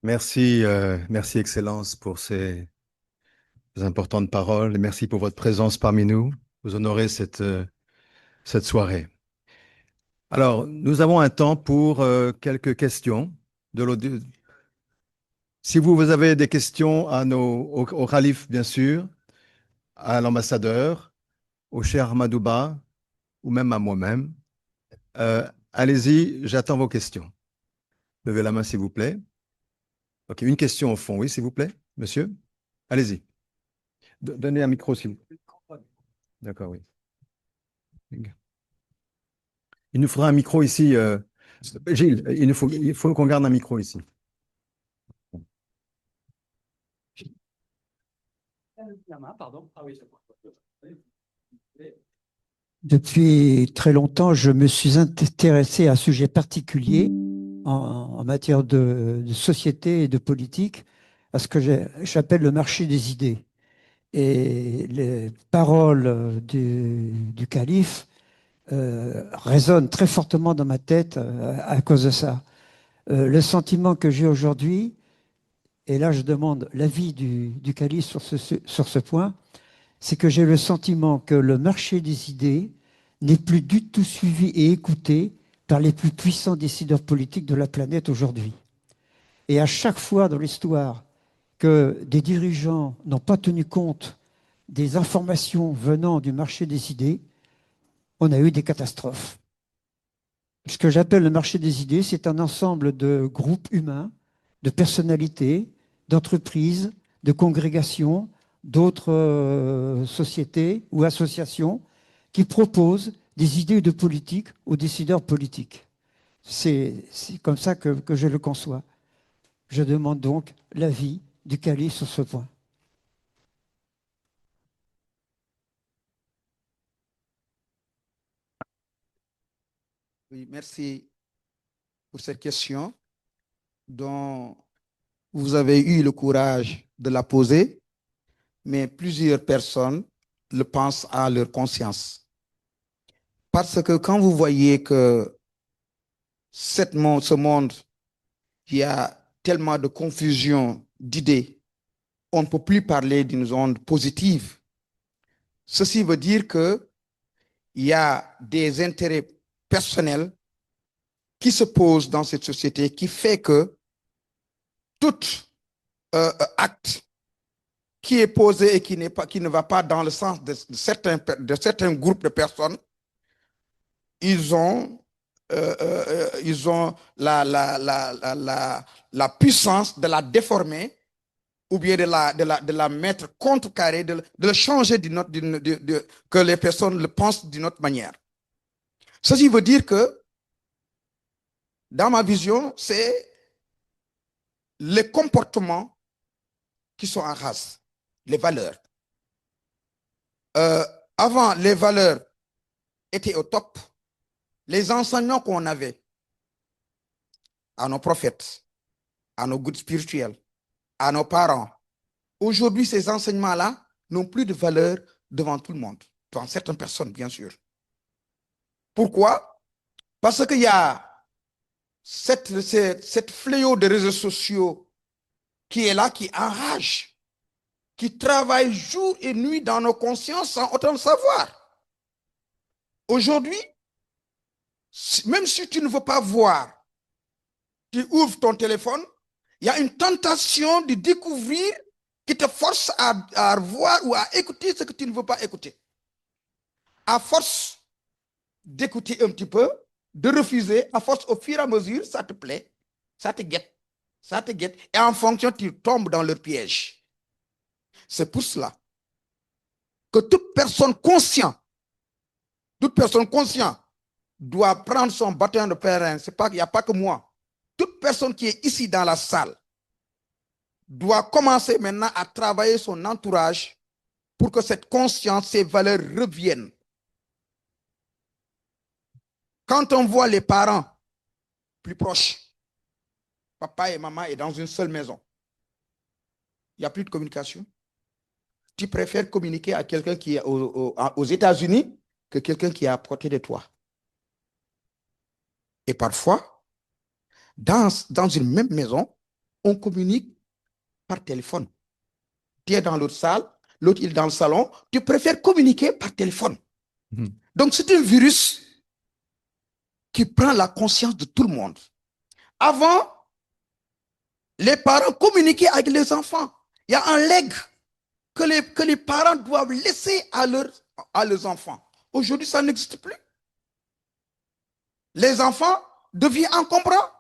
Merci, merci Excellence pour ces importantes paroles et merci pour votre présence parmi nous. Vous honorez cette soirée. Alors, nous avons un temps pour quelques questions de l'audience. Si vous avez des questions au Khalif, bien sûr, à l'ambassadeur, au cher Madouba ou même à moi-même, allez-y, j'attends vos questions. Levez la main, s'il vous plaît. OK, une question au fond, oui, s'il vous plaît, monsieur. Allez-y. Donnez un micro, s'il vous plaît. D'accord, oui. Il nous faudra un micro ici. Gilles, il faut qu'on garde un micro ici. Depuis très longtemps, je me suis intéressé à un sujet particulier en matière de société et de politique, à ce que j'appelle le marché des idées. Et les paroles du calife résonnent très fortement dans ma tête à cause de ça. Le sentiment que j'ai aujourd'hui, et là je demande l'avis du calife sur ce point, c'est que j'ai le sentiment que le marché des idées n'est plus du tout suivi et écouté par les plus puissants décideurs politiques de la planète aujourd'hui. Et à chaque fois dans l'histoire que des dirigeants n'ont pas tenu compte des informations venant du marché des idées, on a eu des catastrophes. Ce que j'appelle le marché des idées, c'est un ensemble de groupes humains, de personnalités, d'entreprises, de congrégations, d'autres sociétés ou associations qui proposent des idées de politique aux décideurs politiques. C'est comme ça que je le conçois. Je demande donc l'avis du calife sur ce point. Oui, merci pour cette question dont vous avez eu le courage de la poser, mais plusieurs personnes le pensent à leur conscience. Parce que quand vous voyez que ce monde, il y a tellement de confusion d'idées, on ne peut plus parler d'une onde positive. Ceci veut dire que il y a des intérêts personnels qui se posent dans cette société qui fait que tout acte qui est posé et qui ne va pas dans le sens de certains groupes de personnes, ils ont, la puissance de la déformer ou bien de la mettre contrecarrée, de le changer que les personnes le pensent d'une autre manière. Ceci veut dire que, dans ma vision, c'est les comportements qui sont en race, les valeurs. Euh, Avant, les valeurs étaient au top. Les enseignements qu'on avait à nos prophètes, à nos guides spirituels, à nos parents, aujourd'hui, ces enseignements-là n'ont plus de valeur devant tout le monde, devant certaines personnes, bien sûr. Pourquoi? Parce qu'il y a cette fléau de réseaux sociaux qui est là, qui enrage, qui travaille jour et nuit dans nos consciences sans autant le savoir. Aujourd'hui, même si tu ne veux pas voir, tu ouvres ton téléphone, il y a une tentation de découvrir qui te force à voir ou à écouter ce que tu ne veux pas écouter. À force d'écouter un petit peu, de refuser, à force, au fur et à mesure, ça te plaît, ça te guette, et en fonction, tu tombes dans le piège. C'est pour cela que toute personne consciente doit prendre son bâton de pèlerin. Il n'y a pas que moi. Toute personne qui est ici dans la salle doit commencer maintenant à travailler son entourage pour que cette conscience, ces valeurs reviennent. Quand on voit les parents plus proches, papa et maman, est dans une seule maison, il n'y a plus de communication. Tu préfères communiquer à quelqu'un qui est aux États-Unis que quelqu'un qui est à côté de toi. Et parfois, dans une même maison, on communique par téléphone. Tu es dans l'autre salle, l'autre il est dans le salon, tu préfères communiquer par téléphone. Donc, c'est un virus qui prend la conscience de tout le monde. Avant, les parents communiquaient avec les enfants. Il y a un legs que les parents doivent laisser à leurs enfants. Aujourd'hui, ça n'existe plus. Les enfants deviennent encombrants.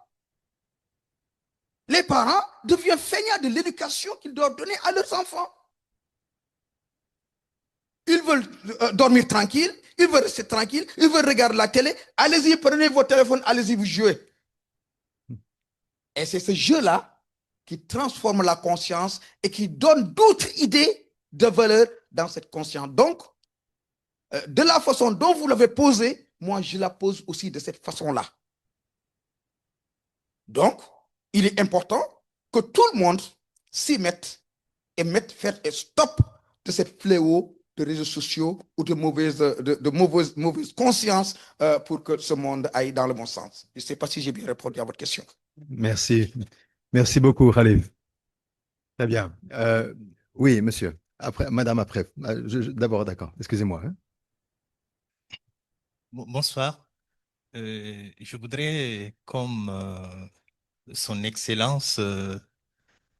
Les parents deviennent feignants de l'éducation qu'ils doivent donner à leurs enfants. Ils veulent dormir tranquille, ils veulent rester tranquille, ils veulent regarder la télé. Allez-y, prenez vos téléphones, allez-y, vous jouez. Et c'est ce jeu-là qui transforme la conscience et qui donne d'autres idées de valeur dans cette conscience. Donc, de la façon dont vous l'avez posée, moi, je la pose aussi de cette façon-là. Donc, il est important que tout le monde s'y mette et faire un stop de cette fléau de réseaux sociaux ou de mauvaise conscience pour que ce monde aille dans le bon sens. Je ne sais pas si j'ai bien répondu à votre question. Merci. Merci beaucoup, Khalif. Très bien. Oui, monsieur. Après, madame, après. D'abord, d'accord. Excusez-moi. Hein. Bonsoir. Je voudrais, comme Son Excellence,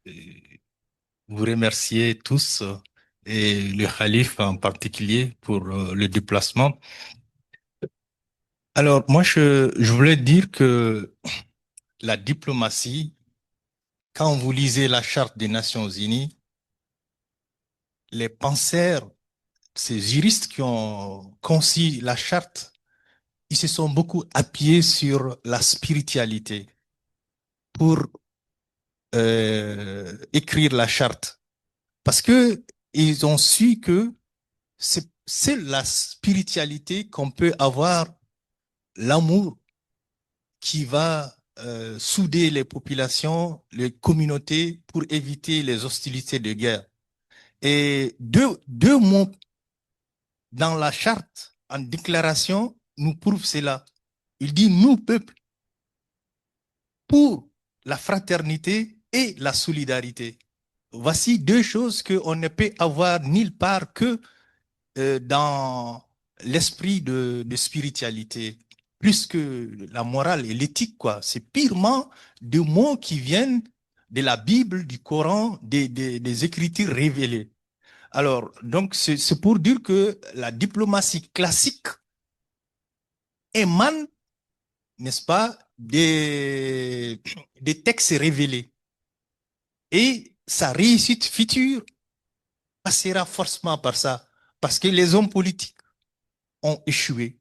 vous remercier tous et le Khalif en particulier pour le déplacement. Alors, moi, je voulais dire que la diplomatie, quand vous lisez la Charte des Nations Unies, les penseurs, ces juristes qui ont conçu la Charte, ils se sont beaucoup appuyés sur la spiritualité pour écrire la Charte. Parce que ils ont su que c'est la spiritualité qu'on peut avoir, l'amour qui va souder les populations, les communautés pour éviter les hostilités de guerre. Et deux mots dans la charte, en déclaration, nous prouvent cela. Il dit, nous, peuple, pour la fraternité et la solidarité. Voici deux choses qu'on ne peut avoir nulle part que dans l'esprit de spiritualité, plus que la morale et l'éthique, quoi. C'est purement des mots qui viennent de la Bible, du Coran, des Écritures révélées. Alors, donc, c'est pour dire que la diplomatie classique émane, n'est-ce pas, des textes révélés. Et sa réussite future passera forcément par ça, parce que les hommes politiques ont échoué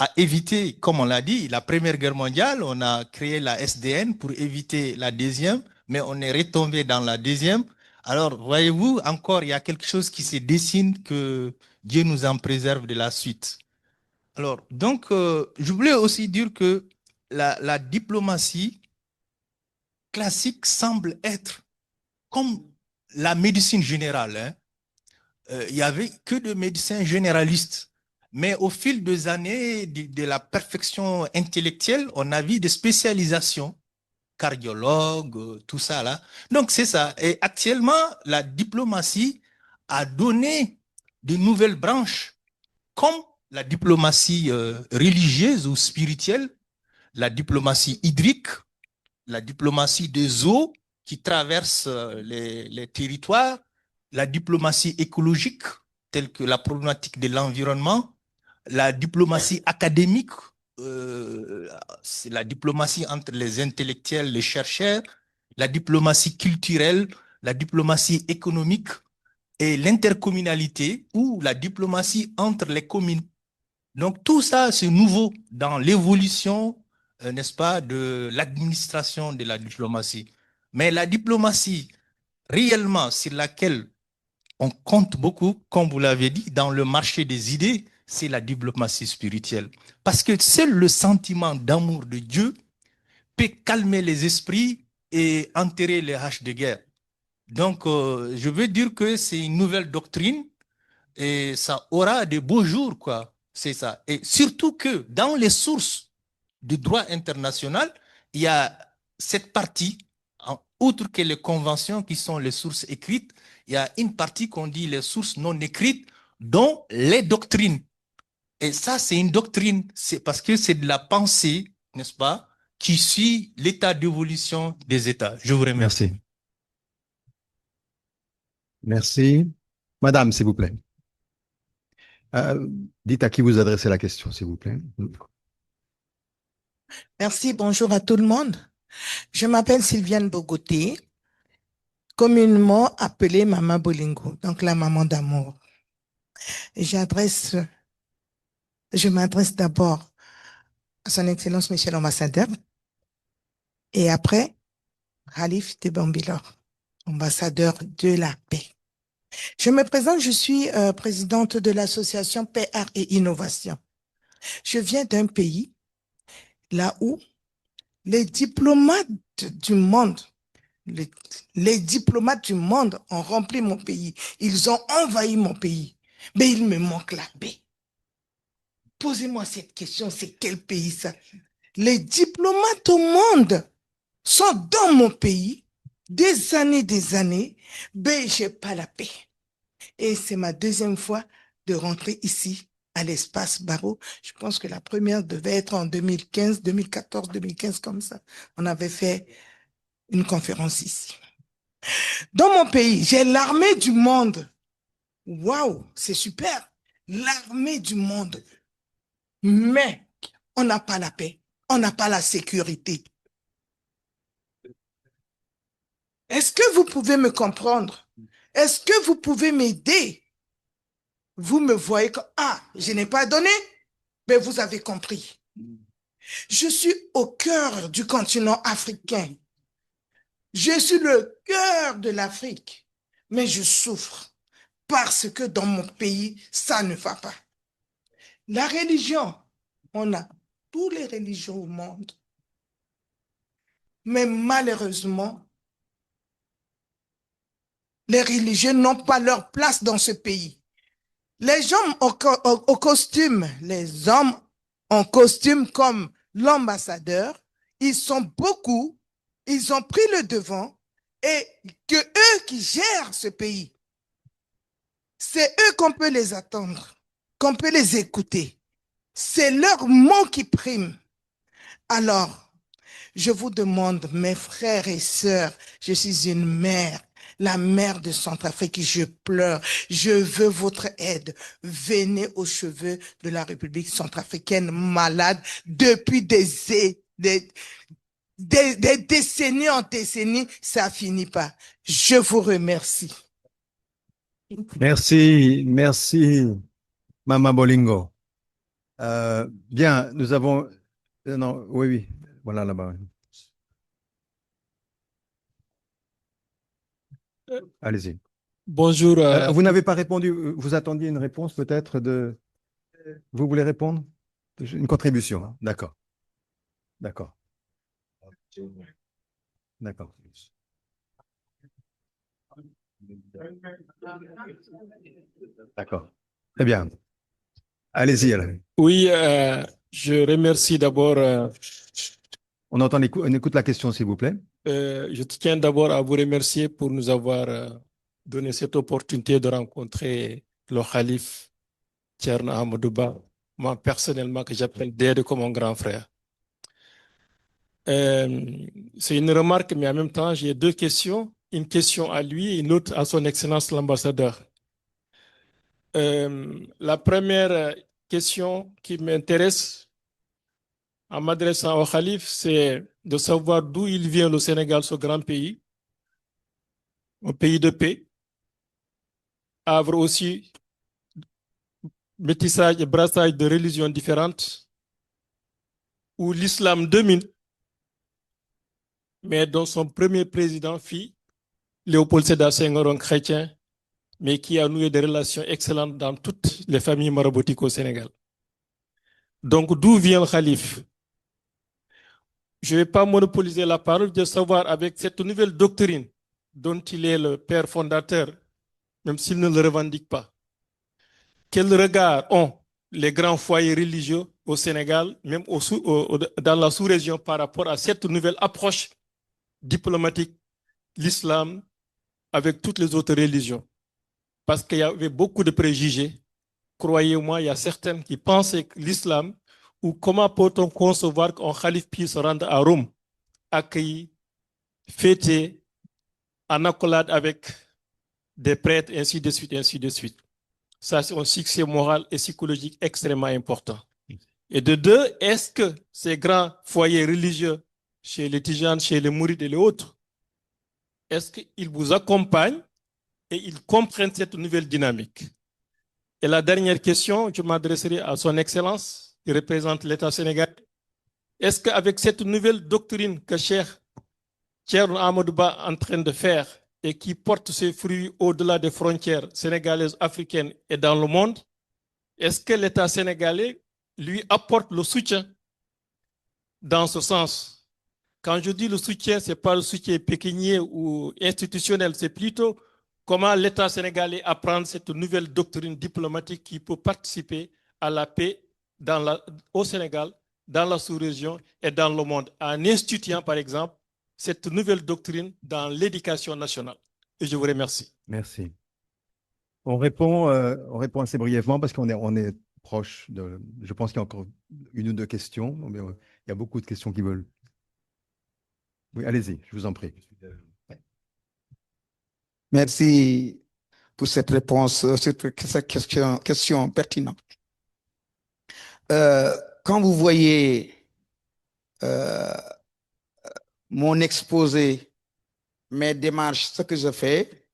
à éviter, comme on l'a dit, la Première Guerre mondiale. On a créé la SDN pour éviter la deuxième, mais on est retombé dans la deuxième. Alors, voyez-vous, encore, il y a quelque chose qui se dessine, que Dieu nous en préserve de la suite. Alors, donc, je voulais aussi dire que la diplomatie classique semble être comme la médecine générale. Hein. Il n'y avait que de médecins généralistes. Mais au fil des années de la perfection intellectuelle, on a vu des spécialisations, cardiologues, tout ça là. Donc c'est ça. Et actuellement, la diplomatie a donné de nouvelles branches, comme la diplomatie religieuse ou spirituelle, la diplomatie hydrique, la diplomatie des eaux qui traversent les territoires, la diplomatie écologique, telle que la problématique de l'environnement, la diplomatie académique, c'est la diplomatie entre les intellectuels, les chercheurs, la diplomatie culturelle, la diplomatie économique et l'intercommunalité ou la diplomatie entre les communes. Donc tout ça, c'est nouveau dans l'évolution, n'est-ce pas, de l'administration de la diplomatie. Mais la diplomatie réellement sur laquelle on compte beaucoup, comme vous l'avez dit, dans le marché des idées, c'est la diplomatie spirituelle. Parce que seul le sentiment d'amour de Dieu peut calmer les esprits et enterrer les haches de guerre. Donc, je veux dire que c'est une nouvelle doctrine et ça aura de beaux jours, quoi. C'est ça. Et surtout que dans les sources du droit international, il y a cette partie outre que les conventions qui sont les sources écrites, il y a une partie qu'on dit les sources non écrites, dont les doctrines. Et ça, c'est une doctrine, c'est parce que c'est de la pensée, n'est-ce pas, qui suit l'état d'évolution des États. Je vous remercie. Merci. Madame, s'il vous plaît. Dites à qui vous adressez la question, s'il vous plaît. Merci, bonjour à tout le monde. Je m'appelle Sylviane Bogoté, communément appelée Maman Bolingo, donc la maman d'amour. Je m'adresse d'abord à son Excellence Monsieur l'ambassadeur et après Khalif de Bambilor, ambassadeur de la paix. Je me présente, je suis présidente de l'association Paix, Art et Innovation. Je viens d'un pays là où les diplomates du monde, les diplomates du monde ont rempli mon pays. Ils ont envahi mon pays. Mais il me manque la paix. Posez-moi cette question, c'est quel pays ça? Les diplomates au monde sont dans mon pays des années, mais j'ai pas la paix. Et c'est ma deuxième fois de rentrer ici à l'espace Barreau. Je pense que la première devait être en 2015, 2014, 2015 comme ça. On avait fait une conférence ici. Dans mon pays, j'ai l'armée du monde. Waouh, c'est super. L'armée du monde. Mais on n'a pas la paix. On n'a pas la sécurité. Est-ce que vous pouvez me comprendre? Est-ce que vous pouvez m'aider? Vous me voyez comme, ah, je n'ai pas donné, mais vous avez compris. Je suis au cœur du continent africain. Je suis le cœur de l'Afrique, mais je souffre parce que dans mon pays, ça ne va pas. La religion, on a toutes les religions au monde, mais malheureusement, les religieux n'ont pas leur place dans ce pays. Les gens au costume, les hommes en costume comme l'ambassadeur, ils sont beaucoup, ils ont pris le devant et que eux qui gèrent ce pays, c'est eux qu'on peut les attendre, qu'on peut les écouter. C'est leur mot qui prime. Alors, je vous demande, mes frères et sœurs, je suis une mère, la mère de Centrafrique, je pleure, je veux votre aide. Venez aux cheveux de la République centrafricaine malade depuis des décennies en décennies, ça finit pas. Je vous remercie. Merci, merci, Mama Bolingo. Bien, nous avons... non, oui, oui, voilà là-bas. Allez-y. Bonjour. Vous n'avez pas répondu, vous attendiez une réponse peut-être de... Vous voulez répondre? Une contribution, hein? D'accord. D'accord. D'accord. D'accord. Très bien. Allez-y, alors. Oui, je remercie d'abord. On écoute la question, s'il vous plaît. Je tiens d'abord à vous remercier pour nous avoir donné cette opportunité de rencontrer le Khalif Thierno Amadouba, moi personnellement que j'appelle Dede comme mon grand frère. C'est une remarque, mais en même temps, j'ai deux questions. Une question à lui et une autre à son Excellence l'ambassadeur. La première question qui m'intéresse en m'adressant au Khalif, c'est de savoir d'où il vient le Sénégal, ce grand pays, un pays de paix, havre aussi métissage et brassage de religions différentes, où l'islam domine, mais dont son premier président fut Léopold Sédar Senghor, un chrétien, mais qui a noué des relations excellentes dans toutes les familles maraboutiques au Sénégal. Donc, d'où vient le Khalif? Je ne vais pas monopoliser la parole, de savoir avec cette nouvelle doctrine dont il est le père fondateur, même s'il ne le revendique pas, quel regard ont les grands foyers religieux au Sénégal, même dans la sous-région par rapport à cette nouvelle approche diplomatique l'islam avec toutes les autres religions. Parce qu'il y avait beaucoup de préjugés. Croyez-moi, il y a certains qui pensaient que l'islam, ou comment peut-on concevoir qu'un calife puisse se rendre à Rome, accueillir, fêter, en accolade avec des prêtres, ainsi de suite, ainsi de suite. Ça, c'est un succès moral et psychologique extrêmement important. Et de deux, est-ce que ces grands foyers religieux, chez les Tijanes, chez les Mourides et les autres, est-ce qu'ils vous accompagnent et ils comprennent cette nouvelle dynamique? Et la dernière question, je m'adresserai à son Excellence, qui représente l'État sénégalais. Est-ce qu'avec cette nouvelle doctrine que Cheikh Thierno Amadou Ba est en train de faire et qui porte ses fruits au-delà des frontières sénégalaises, africaines et dans le monde, est-ce que l'État sénégalais lui apporte le soutien dans ce sens? Quand je dis le soutien, ce n'est pas le soutien pécuniaire ou institutionnel, c'est plutôt comment l'État sénégalais apprend cette nouvelle doctrine diplomatique qui peut participer à la paix au Sénégal, dans la sous-région et dans le monde, en instituant par exemple cette nouvelle doctrine dans l'éducation nationale. Et je vous remercie. Merci. On répond assez brièvement parce on est proche de. Je pense qu'il y a encore une ou deux questions. Mais il y a beaucoup de questions qui veulent. Oui, allez-y, je vous en prie. Merci pour cette réponse, cette question pertinente. Quand vous voyez mon exposé, mes démarches, ce que je fais,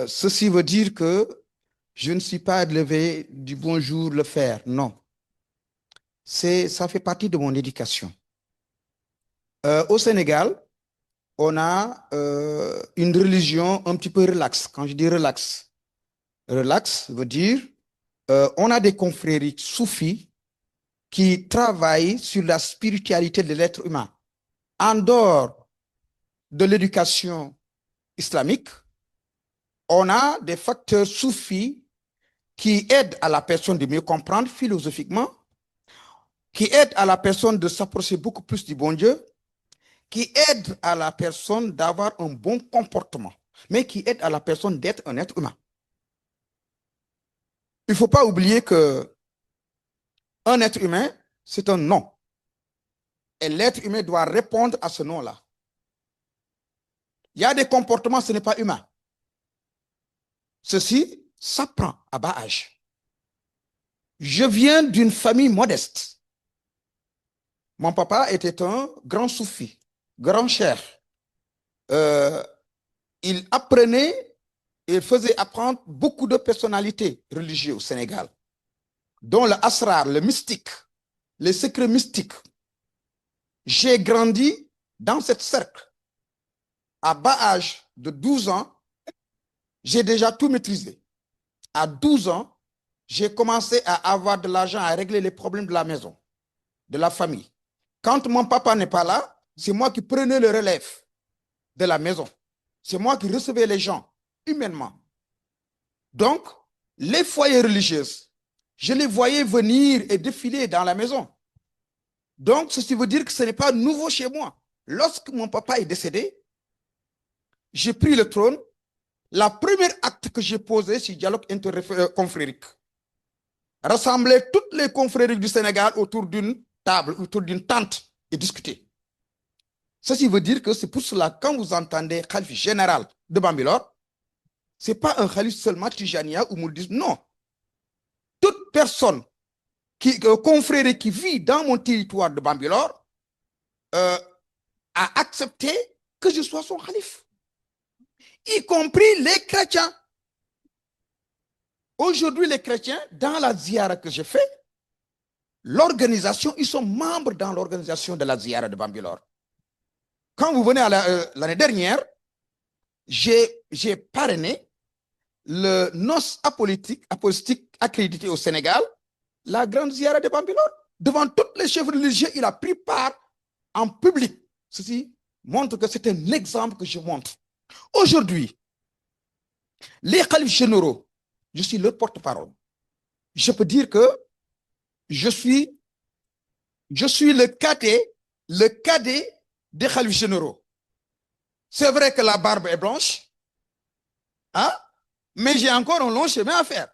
ceci veut dire que je ne suis pas levé du bonjour le faire, non. Ça fait partie de mon éducation. Au Sénégal, on a une religion un petit peu relaxe. Quand je dis relax, relax veut dire on a des confréries soufis qui travaillent sur la spiritualité de l'être humain. En dehors de l'éducation islamique, on a des facteurs soufis qui aident à la personne de mieux comprendre philosophiquement, qui aident à la personne de s'approcher beaucoup plus du bon Dieu, qui aident à la personne d'avoir un bon comportement, mais qui aident à la personne d'être un être humain. Il ne faut pas oublier que un être humain, c'est un nom. Et l'être humain doit répondre à ce nom-là. Il y a des comportements, ce n'est pas humain. Ceci s'apprend à bas âge. Je viens d'une famille modeste. Mon papa était un grand soufi, grand cher. Il apprenait et faisait apprendre beaucoup de personnalités religieuses au Sénégal, dont le asrar, le mystique, les secrets mystiques. J'ai grandi dans cette cercle. À bas âge de 12 ans, j'ai déjà tout maîtrisé. À 12 ans, j'ai commencé à avoir de l'argent à régler les problèmes de la maison, de la famille. Quand mon papa n'est pas là, c'est moi qui prenais le relève de la maison. C'est moi qui recevais les gens humainement. Donc, les foyers religieux, je les voyais venir et défiler dans la maison. Donc, ceci veut dire que ce n'est pas nouveau chez moi. Lorsque mon papa est décédé, j'ai pris le trône. La première acte que j'ai posé, c'est le dialogue interconfrérique. Rassembler toutes les confréries du Sénégal autour d'une table, autour d'une tente et discuter. Ceci veut dire que c'est pour cela, quand vous entendez Khalife général de Bambilor, ce n'est pas un Khalife seulement Tijania ou Mouldisme, non. Toute personne confrérie qui vit dans mon territoire de Bambilor a accepté que je sois son Khalife, y compris les chrétiens. Aujourd'hui, les chrétiens, dans la ziara que j'ai fait, l'organisation, ils sont membres dans l'organisation de la ziara de Bambilor. Quand vous venez l'année dernière, j'ai parrainé le NOS apolitique accrédité au Sénégal, la grande ziara de Bambilor. Devant tous les chefs religieux, il a pris part en public. Ceci montre que c'est un exemple que je montre. Aujourd'hui, les khalifes généraux, je suis leur porte-parole. Je peux dire que je suis le cadet des khalifes généraux. C'est vrai que la barbe est blanche, hein, mais j'ai encore un long chemin à faire.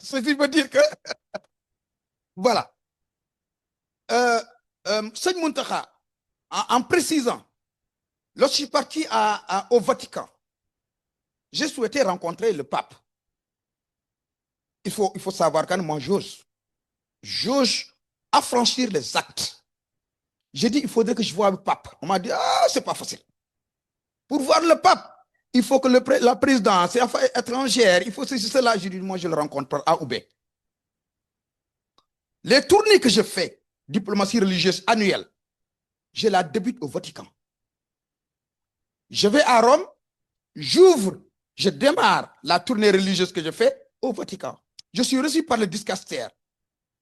Ceci veut dire que, voilà. Seigne Muntaha, en précisant, lorsque je suis parti au Vatican, j'ai souhaité rencontrer le pape. Il faut savoir quand moi j'ose affranchir les actes. J'ai dit, il faudrait que je voie le pape. On m'a dit, ah, c'est pas facile. Pour voir le pape, il faut que la présidence, les affaires étrangères, il faut ceci, cela. J'ai dit, moi, je le rencontre par A ou B. Les tournées que je fais, diplomatie religieuse annuelle, je la débute au Vatican. Je vais à Rome, je démarre la tournée religieuse que je fais au Vatican. Je suis reçu par le dicaster.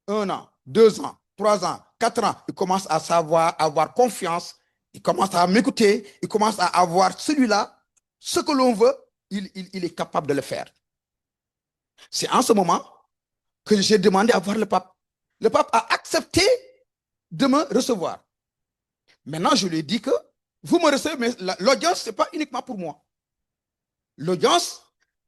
1 an, 2 ans, 3 ans, 4 ans. Il commence à avoir confiance. Il commence à m'écouter. Il commence à avoir celui-là. Ce que l'on veut, il est capable de le faire. C'est en ce moment que j'ai demandé à voir le pape. Le pape a accepté de me recevoir. Maintenant, je lui ai dit que vous me recevez, mais l'audience, ce n'est pas uniquement pour moi. L'audience,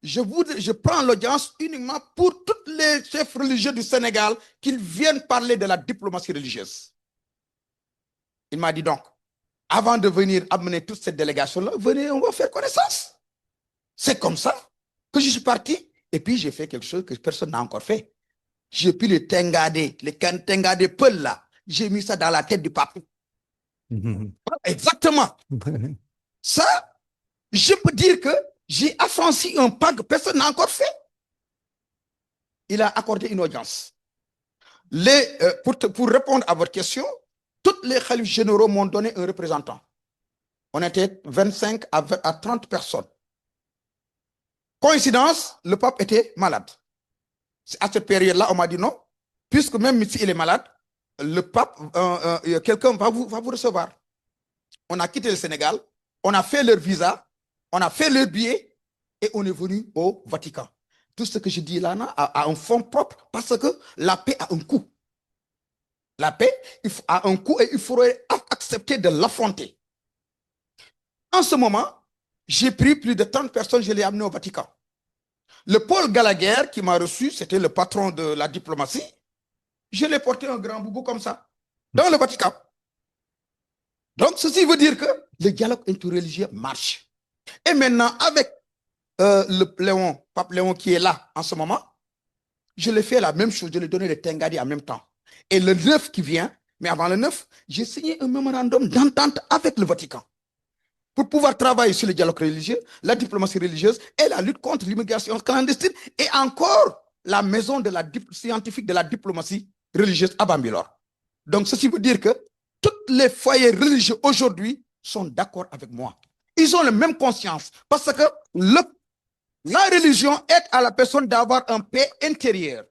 je prends l'audience uniquement pour tous les chefs religieux du Sénégal qui viennent parler de la diplomatie religieuse. Il m'a dit donc, avant de venir amener toute cette délégation-là, venez, on va faire connaissance. C'est comme ça que je suis parti. Et puis, j'ai fait quelque chose que personne n'a encore fait. J'ai pris les tengadé Peul là. J'ai mis ça dans la tête du pape. Exactement. Ça, je peux dire que j'ai affranchi un pas que personne n'a encore fait. Il a accordé une audience. Pour répondre à votre question, tous les khalifes généraux m'ont donné un représentant. On était 25 à 30 personnes. Coïncidence, le pape était malade. À cette période-là, on m'a dit non, puisque même si il est malade, le pape, quelqu'un va vous recevoir. On a quitté le Sénégal, on a fait leur visa, on a fait leur billet et on est venu au Vatican. Tout ce que je dis là a un fond propre parce que la paix a un coût. La paix a un coût et il faudrait accepter de l'affronter. En ce moment, j'ai pris plus de 30 personnes, je les ai amenées au Vatican. Le Paul Gallagher qui m'a reçu, c'était le patron de la diplomatie. Je l'ai porté un grand boubou comme ça, dans le Vatican. Donc, ceci veut dire que le dialogue interreligieux marche. Et maintenant, avec Pape Léon qui est là en ce moment, je l'ai fait la même chose, je lui ai donné le Tengadi en même temps. Et le 9 qui vient, mais avant le 9, j'ai signé un mémorandum d'entente avec le Vatican pour pouvoir travailler sur le dialogue religieux, la diplomatie religieuse et la lutte contre l'immigration clandestine et encore la maison scientifique de la diplomatie religieuse à Bambilor. Donc, ceci veut dire que tous les foyers religieux aujourd'hui sont d'accord avec moi. Ils ont la même conscience parce que la religion aide à la personne d'avoir une paix intérieure.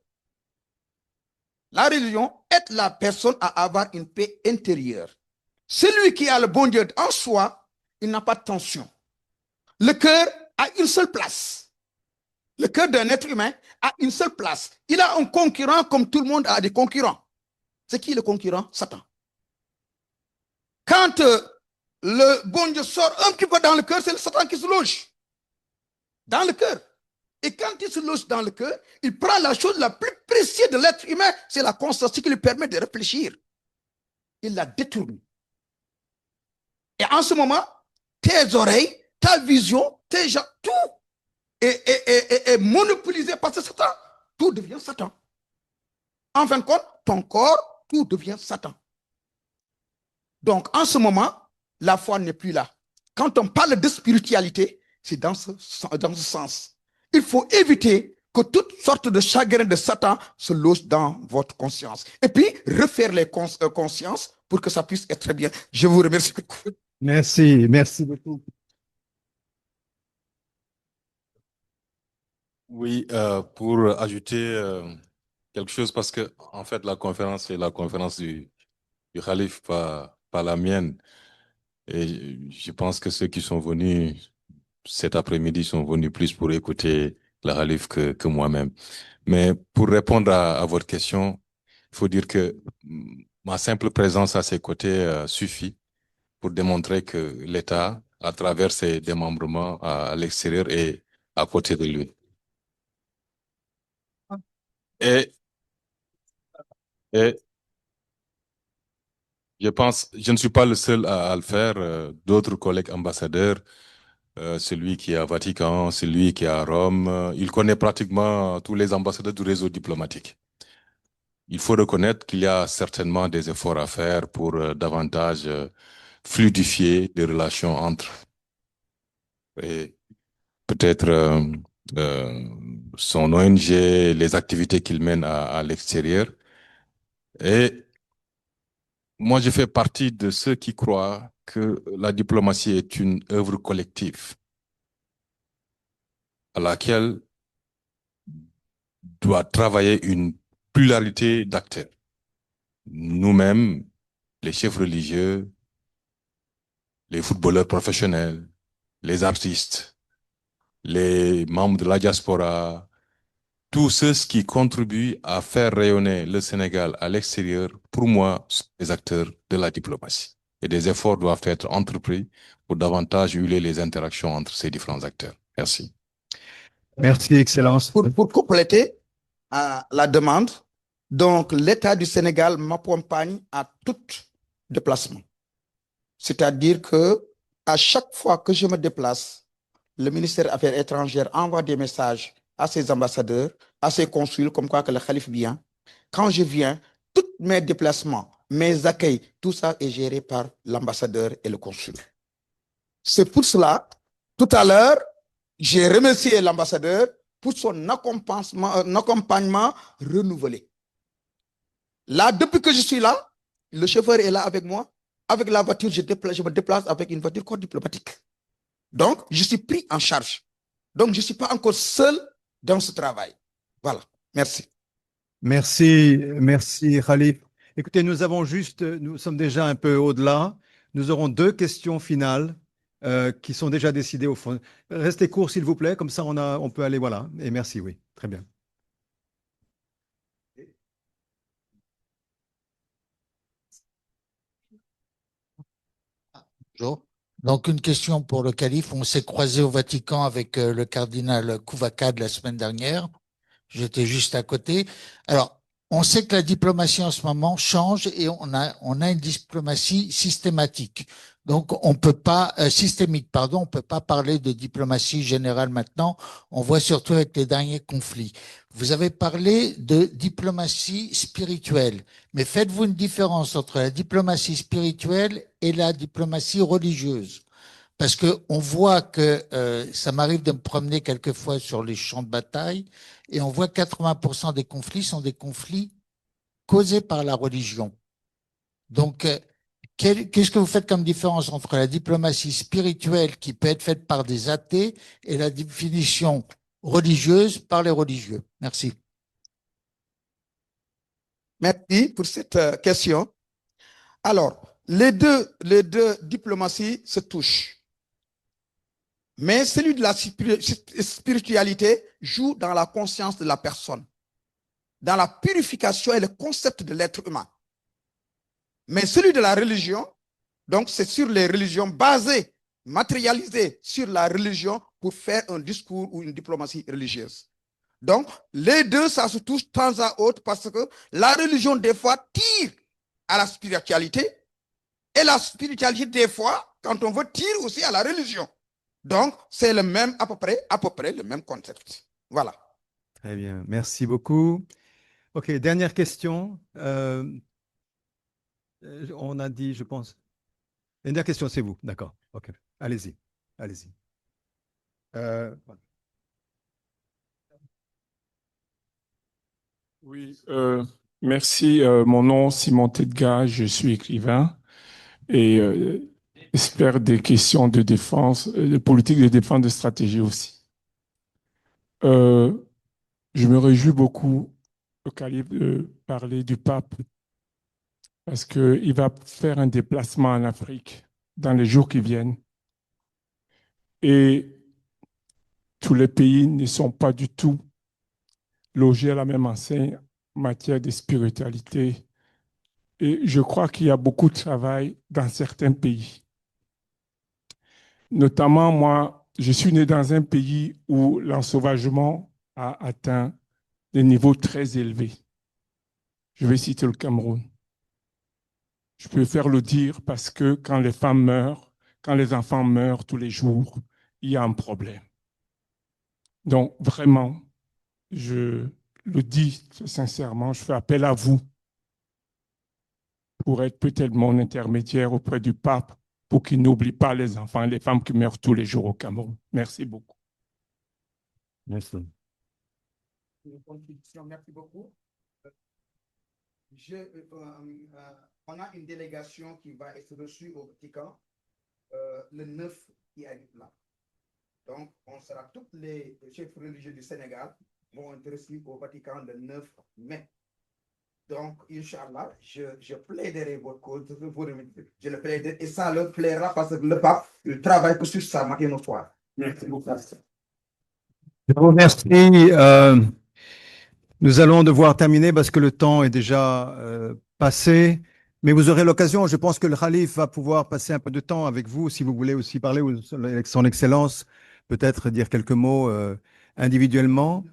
La religion aide la personne à avoir une paix intérieure. Celui qui a le bon Dieu en soi, il n'a pas de tension. Le cœur a une seule place. Le cœur d'un être humain a une seule place. Il a un concurrent comme tout le monde a des concurrents. C'est qui le concurrent? Satan. Quand le bon Dieu sort un petit peu dans le cœur, c'est le Satan qui se loge dans le cœur. Et quand il se loge dans le cœur, il prend la chose la plus précieuse de l'être humain, c'est la conscience qui lui permet de réfléchir. Il la détourne. Et en ce moment, tes oreilles, ta vision, tes gens, tout est monopolisé par ce Satan. Tout devient Satan. En fin de compte, ton corps, tout devient Satan. Donc, en ce moment, la foi n'est plus là. Quand on parle de spiritualité, c'est dans ce sens. Il faut éviter que toutes sortes de chagrins de Satan se logent dans votre conscience. Et puis, refaire les consciences pour que ça puisse être très bien. Je vous remercie beaucoup. Merci beaucoup. Oui, pour ajouter quelque chose, parce que en fait, la conférence est la conférence du Khalif, pas la mienne. Et je pense que ceux qui sont venus cet après-midi sont venus plus pour écouter le Khalif que moi-même. Mais pour répondre à votre question, il faut dire que ma simple présence à ses côtés suffit pour démontrer que l'État, à travers ses démembrements à l'extérieur, est à côté de lui. Et, et je pense, je ne suis pas le seul à le faire. D'autres collègues ambassadeurs, celui qui est à Vatican, celui qui est à Rome, il connaît pratiquement tous les ambassadeurs du réseau diplomatique. Il faut reconnaître qu'il y a certainement des efforts à faire pour davantage fluidifier les relations entre et peut-être son ONG, les activités qu'il mène à l'extérieur. Et moi, je fais partie de ceux qui croient que la diplomatie est une œuvre collective à laquelle doit travailler une pluralité d'acteurs. Nous-mêmes, les chefs religieux, les footballeurs professionnels, les artistes, les membres de la diaspora, tous ceux qui contribuent à faire rayonner le Sénégal à l'extérieur, pour moi, sont les acteurs de la diplomatie. Et des efforts doivent être entrepris pour davantage huiler les interactions entre ces différents acteurs. Merci. Merci, Excellence. Pour compléter la demande, donc l'État du Sénégal m'accompagne à tout déplacement. C'est-à-dire que à chaque fois que je me déplace, le ministère des Affaires étrangères envoie des messages à ses ambassadeurs, à ses consuls, comme quoi que le calife vient. Quand je viens, tous mes déplacements, mes accueils, tout ça est géré par l'ambassadeur et le consul. C'est pour cela, tout à l'heure, j'ai remercié l'ambassadeur pour son accompagnement renouvelé. Là, depuis que je suis là, le chauffeur est là avec moi. Avec la voiture, je me déplace avec une voiture corps diplomatique. Donc, je suis pris en charge. Donc, je ne suis pas encore seul dans ce travail. Voilà. Merci. Merci, merci, Khalif. Écoutez, nous sommes déjà un peu au-delà. Nous aurons 2 questions finales qui sont déjà décidées au fond. Restez court, s'il vous plaît, comme ça on peut aller, voilà. Et merci, oui, très bien. Bonjour. Donc, une question pour le calife. On s'est croisé au Vatican avec le cardinal Kouvakad la semaine dernière. J'étais juste à côté. Alors, on sait que la diplomatie en ce moment change et on a une diplomatie systématique. Donc, on peut pas, systémique, pardon, on peut pas parler de diplomatie générale maintenant. On voit surtout avec les derniers conflits. Vous avez parlé de diplomatie spirituelle, mais faites-vous une différence entre la diplomatie spirituelle et la diplomatie religieuse? Parce que on voit que ça m'arrive de me promener quelquefois sur les champs de bataille et on voit que 80% des conflits sont des conflits causés par la religion. Donc, qu'est-ce que vous faites comme différence entre la diplomatie spirituelle qui peut être faite par des athées et la définition religieuse par les religieux? Merci. Merci pour cette question. Alors, les deux diplomaties se touchent. Mais celui de la spiritualité joue dans la conscience de la personne, dans la purification et le concept de l'être humain. Mais celui de la religion, donc c'est sur les religions basées, matérialisées sur la religion pour faire un discours ou une diplomatie religieuse. Donc, les deux, ça se touche de temps à autre parce que la religion, des fois, tire à la spiritualité et la spiritualité, des fois, quand on veut, tire aussi à la religion. Donc, c'est le même, à peu près le même concept. Voilà. Très bien, merci beaucoup. OK, dernière question. On a dit, je pense. La dernière question, c'est vous. D'accord. OK. Allez-y. Allez-y. Voilà. Oui, merci. Mon nom, Simon Tedga, je suis écrivain et expert des questions de défense, de politique de défense, de stratégie aussi. Je me réjouis beaucoup au calife de parler du pape parce qu'il va faire un déplacement en Afrique dans les jours qui viennent. Et tous les pays ne sont pas du tout logés à la même enseigne en matière de spiritualité. Et je crois qu'il y a beaucoup de travail dans certains pays. Notamment, moi, je suis né dans un pays où l'ensauvagement a atteint des niveaux très élevés. Je vais citer le Cameroun. Je préfère le dire parce que quand les femmes meurent, quand les enfants meurent tous les jours, il y a un problème. Donc, vraiment, je le dis sincèrement, je fais appel à vous pour être peut-être mon intermédiaire auprès du pape pour qu'il n'oublie pas les enfants et les femmes qui meurent tous les jours au Cameroun. Merci beaucoup. Merci. Merci beaucoup. On a une délégation qui va être reçue au Vatican le 9 qui arrive là. Donc, tous les chefs religieux du Sénégal vont être reçus au Vatican le 9 mai. Donc, Inch'Allah, je plaiderai votre cause, je le plaiderai, et ça le plaira parce que le pape, il travaille que sur ça matin au soir. Merci beaucoup. Je vous remercie. Nous allons devoir terminer parce que le temps est déjà passé. Mais vous aurez l'occasion, je pense que le Khalif va pouvoir passer un peu de temps avec vous, si vous voulez aussi parler, ou avec son Excellence, peut-être dire quelques mots individuellement.